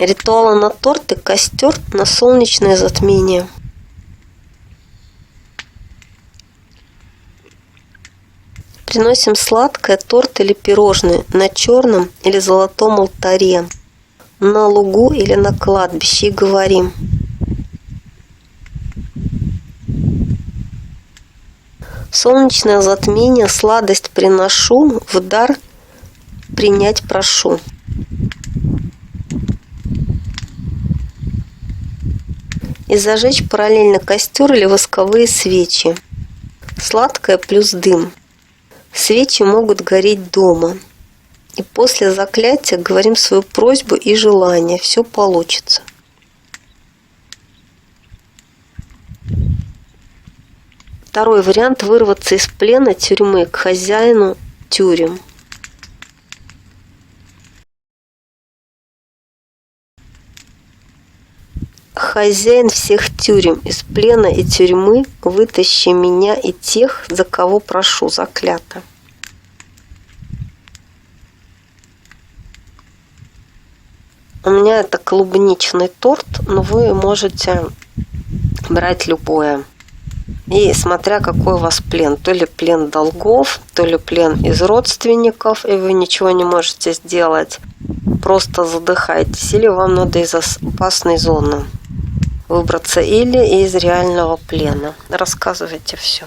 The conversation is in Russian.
Ритуалы на торт и костер на солнечное затмение. Приносим сладкое, торт или пирожные на черном или золотом алтаре, на лугу или на кладбище и говорим: солнечное затмение, сладость приношу, в дар принять прошу. И зажечь параллельно костер или восковые свечи. Сладкое плюс дым. Свечи могут гореть дома. И после заклятия говорим свою просьбу и желание. Все получится. Второй вариант – вырваться из плена тюрьмы к хозяину тюрем. Хозяин всех тюрем, из плена и тюрьмы вытащи меня и тех, за кого прошу заклято. У меня это клубничный торт, но вы можете брать любое. И смотря какой у вас плен. То ли плен долгов, то ли плен из родственников, и вы ничего не можете сделать. Просто задыхаетесь. Или вам надо из опасной зоны выбраться, или из реального плена. Рассказывайте все.